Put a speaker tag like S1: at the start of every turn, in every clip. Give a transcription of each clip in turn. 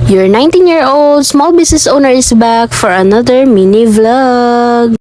S1: Your 19-year-old small business owner is back for another mini vlog.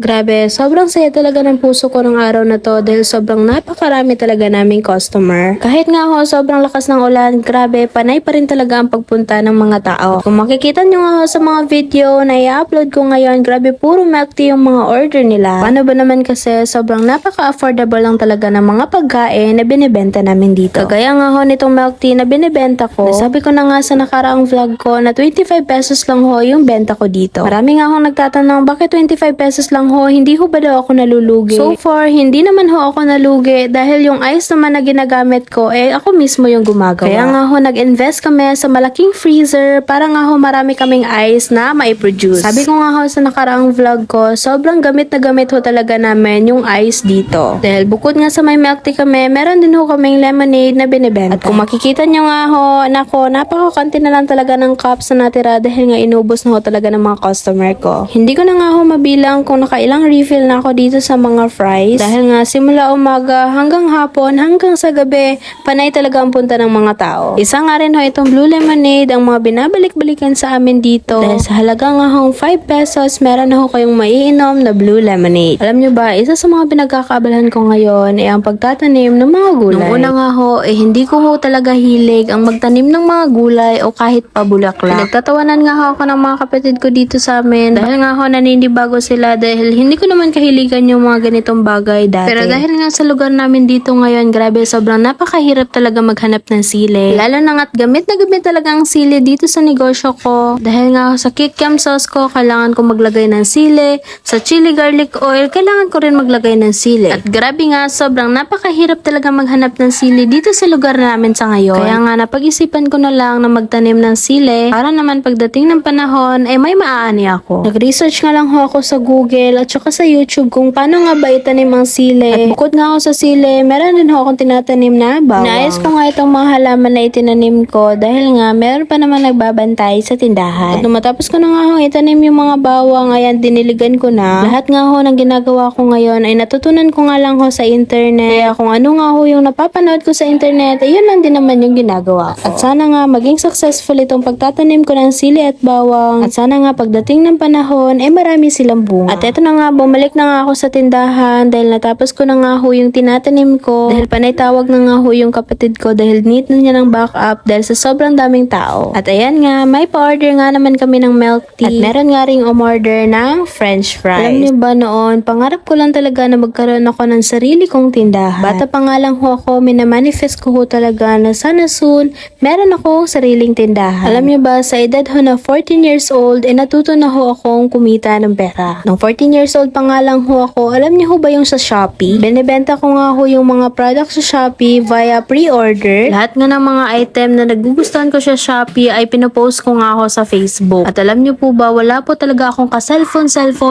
S1: Grabe, sobrang saya talaga ng puso ko ng araw na to dahil sobrang napakarami talaga naming customer. Kahit nga ho, sobrang lakas ng ulan, grabe, panay pa rin talaga ang pagpunta ng mga tao. Kung makikita nyo nga ho sa mga video na i-upload ko ngayon, grabe puro milk tea yung mga order nila. Paano ba naman kasi sobrang napaka-affordable lang talaga ng mga pagkain na binibenta namin dito. Kagaya nga ho nitong milk tea na binibenta ko, nasabi ko na nga sa nakaraang vlog ko na 25 pesos lang ho yung benta ko dito. Marami nga ho nagtatanong bakit 25 pesos lang ho, hindi ho ba daw ako nalulugi? So far, hindi naman ho ako nalugi dahil yung ice naman na ginagamit ko, ako mismo yung gumagawa. Kaya nga ho, nag-invest kami sa malaking freezer para nga ho marami kaming ice na mai-produce. Sabi ko nga ho sa nakaraang vlog ko, sobrang gamit na gamit ho talaga namin yung ice dito. Dahil bukod nga sa may milk tea kami, meron din ho kaming lemonade na binibenta. At kung makikita nyo nga ho, nako, napakakanti na lang talaga ng cups na natira dahil nga inubos na ho talaga ng mga customer ko. Hindi ko na nga ho mabilang kung nakailang refill na ako dito sa mga fries dahil nga simula umaga hanggang hapon hanggang sa gabi panay talaga ang punta ng mga tao. Isa nga rin ho itong blue lemonade ang mga binabalik-balikan sa amin dito dahil sa halaga nga hong 5 pesos meron na ho kayong maiinom na blue lemonade. Alam nyo ba, isa sa mga pinagkakaabalahan ko ngayon ay ang pagtatanim ng mga gulay. Nung una nga ho, hindi ko ho talaga hilig ang magtanim ng mga gulay o kahit pabulaklak. Nagtatawanan nga ho ako ng mga kapatid ko dito sa amin dahil nga ho naninibago sila dahil hindi ko naman kahiligan yung mga ganitong bagay dati. Pero dahil nga sa lugar namin dito ngayon, grabe, sobrang napakahirap talaga maghanap ng sili. Lalo na nga't gamit na gamit talaga ang sili dito sa negosyo ko. Dahil nga sa kikiam sauce ko, kailangan ko maglagay ng sili. Sa chili garlic oil, kailangan ko rin maglagay ng sili. At grabe nga, sobrang napakahirap talaga maghanap ng sili dito sa lugar namin sa ngayon. Kaya nga napag-isipan ko na lang na magtanim ng sili para naman pagdating ng panahon ay may maaani ako. Nag-research nga lang ho ako sa Google at saka sa YouTube kung paano nga ba itanim ang sili. At bukod nga ako sa sili, meron din ho akong tinatanim na bawang. Naayos ko nga itong mga halaman na itinanim ko dahil nga meron pa naman nagbabantay sa tindahan. At nung matapos ko na nga ho itanim yung mga bawang, ayan, diniligan ko na. Lahat nga ho ng ginagawa ko ngayon ay natutunan ko nga lang ho sa internet. Kaya kung ano nga ho yung napapanood ko sa internet, ay yun lang din naman yung ginagawa ko. At sana nga maging successful itong pagtatanim ko ng sili at bawang. At sana nga pagdating ng panahon, ay marami silang bunga. At eto na nga, bumalik na nga ako sa tindahan dahil natapos ko na nga ho yung tinatanim ko. Dahil panay tawag na nga ho yung kapatid ko dahil need na niya ng backup dahil sa sobrang daming tao. At ayan nga, may pa-order nga naman kami ng milk tea. At meron nga ring umorder ng french fries. Alam niyo ba noon, pangarap ko lang talaga na magkaroon ako ng sarili kong tindahan. Bata pa nga lang ho ako, minamanifest ko ho talaga na sana soon, meron ako sariling tindahan. Alam niyo ba, sa edad ho na 14 years old, natuto na ho akong kumita ng pera. Nung 14 years old pa nga lang ho ako, alam niyo ho ba yung sa Shopee? Binibenta ko nga ho yung mga products sa Shopee via pre-order. Lahat nga ng mga item na nagugustuhan ko sa Shopee ay pinopost ko nga ho sa Facebook. At alam niyo po ba, wala po talaga akong ka-cellphone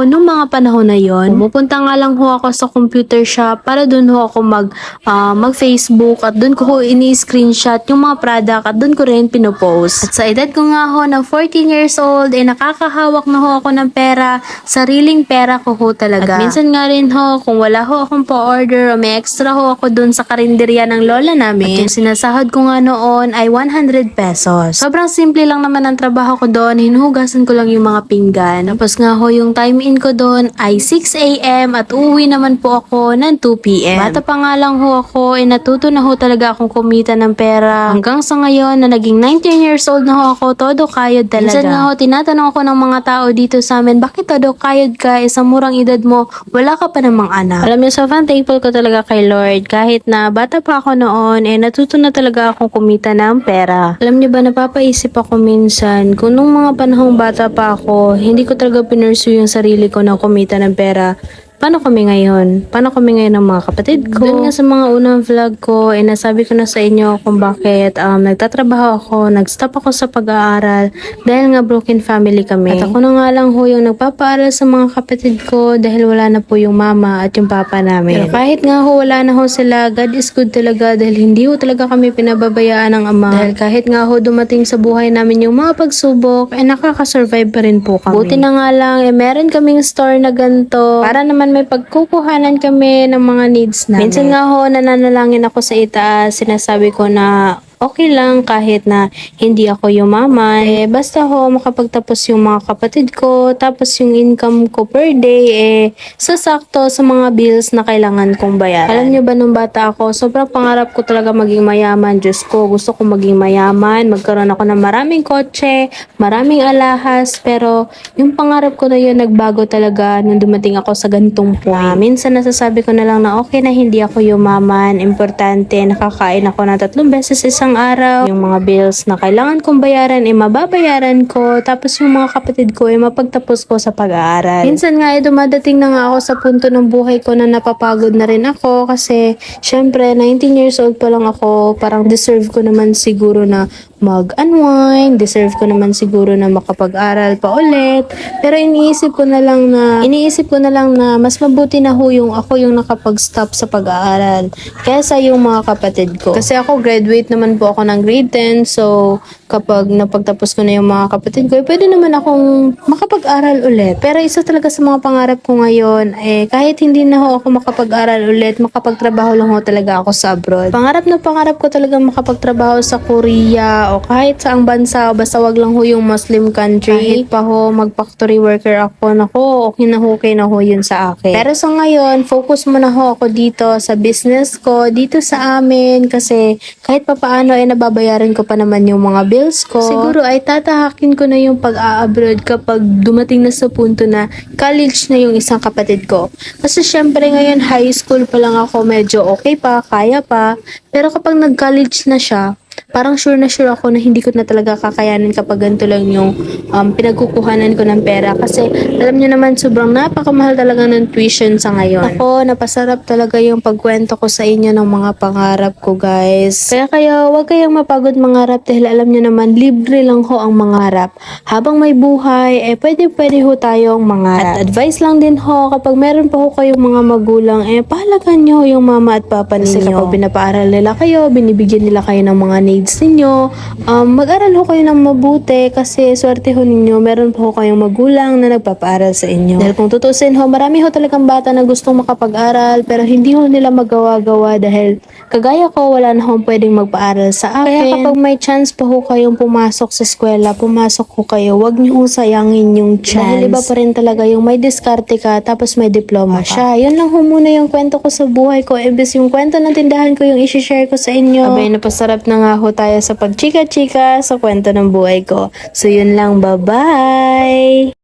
S1: nung mga panahon na yon. Pumupunta nga lang ho ako sa computer shop para dun ho ako mag-Facebook at dun ko ho ini-screenshot yung mga product at dun ko rin pinopost. At sa edad ko nga ho na 14 years old, nakakahawak na ho ako ng pera, sariling pera ko ho talaga. At minsan nga rin ho, kung wala ho akong pa-order o may extra ho ako dun sa karinderya ng lola namin, at yung sinasahod ko nga noon ay 100 pesos. Sobrang simple lang naman ang trabaho ko doon, hinuhugasan ko lang yung mga pinggan. Tapos nga ho, yung time in ko doon ay 6 a.m. at uuwi naman po ako ng 2 p.m. Bata pa nga lang ho ako, natuto na ho talaga akong kumita ng pera. Hanggang sa ngayon na naging 19 years old na ho ako, todo kayod talaga. Minsan nga ho, tinatanong ako ng mga tao dito sa amin, bakit todo kayod ka, sa murang edad mo, wala ka pa namang anak. Alam niyo, sobrang thankful ko talaga kay Lord. Kahit na bata pa ako noon, natuto na talaga akong kumita ng pera. Alam niyo ba, napapaisip ako minsan, kung nung mga panahong bata pa ako, hindi ko talaga pinursue yung sarili ko na kumita ng pera. Paano kami ngayon? Paano kami ngayon ng mga kapatid ko? Doon nga sa mga unang vlog ko, nasabi ko na sa inyo kung bakit nagtatrabaho ako, nag-stop ako sa pag-aaral dahil nga broken family kami. At ako na nga lang ho yung nagpapaaral sa mga kapatid ko dahil wala na po yung mama at yung papa namin. Pero kahit nga ho wala na ho sila, God is good talaga dahil hindi ho talaga kami pinababayaan ng ama. Dahil kahit nga ho dumating sa buhay namin yung mga pagsubok, nakakasurvive pa rin po kami. Buti na nga lang, meron kaming store na ganito para naman may pagkukuhanan kami ng mga needs namin. Minsan nga ho, nananalangin ako sa itaas, sinasabi ko na okay lang kahit na hindi ako yumaman. Basta ho makapagtapos yung mga kapatid ko, tapos yung income ko per day sasakto sa mga bills na kailangan kong bayaran. Alam niyo ba nung bata ako, sobrang pangarap ko talaga maging mayaman. Diyos ko, gusto ko maging mayaman, magkaroon ako ng maraming kotse, maraming alahas, pero yung pangarap ko na yun nagbago talaga nung dumating ako sa ganitong point. Minsan nasasabi ko na lang na okay na hindi ako yumaman, importante nakakain ako na 3 beses isang araw. Yung mga bills na kailangan kong bayaran mababayaran ko, tapos yung mga kapatid ko mapagtapos ko sa pag-aaral. Minsan nga dumadating na nga ako sa punto ng buhay ko na napapagod na rin ako kasi syempre 19 years old pa lang ako, parang deserve ko naman siguro na mag-unwind, deserve ko naman siguro na makapag-aral pa ulit. Pero iniisip ko na lang na mas mabuti na ho yung ako yung nakapag-stop sa pag-aaral kaysa yung mga kapatid ko. Kasi ako graduate naman po ako ng grade 10, so kapag napagtapos ko na yung mga kapatid ko, pwede naman akong makapag-aral ulit. Pero isa talaga sa mga pangarap ko ngayon, kahit hindi na ho ako makapag-aral ulit, makapagtrabaho lang ho talaga ako sa abroad. Pangarap na pangarap ko talaga makapagtrabaho sa Korea o kahit saang bansa, basta wag lang ho yung Muslim country. Kahit pa ho mag-factory worker ako, nako, okay na ho yun sa akin. Pero sa ngayon, focus muna ho ako dito sa business ko, dito sa amin, kasi kahit pa paano nababayaran ko pa naman yung mga bills ko. Siguro ay tatahakin ko na yung pag-a-abroad kapag dumating na sa punto na college na yung isang kapatid ko. Kasi syempre ngayon high school pa lang ako, medyo okay pa, kaya pa. Pero kapag nag-college na siya, parang sure na sure ako na hindi ko na talaga kakayanin kapag ganito lang yung pinagkukuhanan ko ng pera. Kasi alam niyo naman sobrang napakamahal talaga ng tuition sa ngayon. Ako, napasarap talaga yung pagkwento ko sa inyo ng mga pangarap ko, guys. Kaya wag kayong mapagod mangarap dahil alam niyo naman libre lang ho ang mangarap. Habang may buhay, pwede ho tayong mangarap. At advice lang din ho, kapag meron pa ho kayong mga magulang, pahalagan niyo yung mama at papa ninyo. Kasi kapag pinapaaral nila kayo, binibigyan nila kayo ng mga needs ninyo, mag-aral ho kayo ng mabuti kasi swerte ho ninyo, meron po ho kayong magulang na nagpapaaral sa inyo. Dahil kung tutusin ho, marami ho talagang bata na gustong makapag-aral pero hindi ho nila magawa-gawa dahil kagaya ko, wala na ho pwedeng magpaaral sa akin. Kaya kapag may chance pa ho kayong pumasok sa eskwela, pumasok ho kayo, wag niyo ho sayangin yung chance. Dahil iba pa rin talaga yung may diskarte ka tapos may diploma siya. Yun lang ho muna yung kwento ko sa buhay ko. Imbes yung kwento ng tindahan ko yung isi-share ko sa inyo. Abay, napasarap na nga ho tayo sa pagchika-chika sa kwento ng buhay ko. So, yun lang. Bye-bye!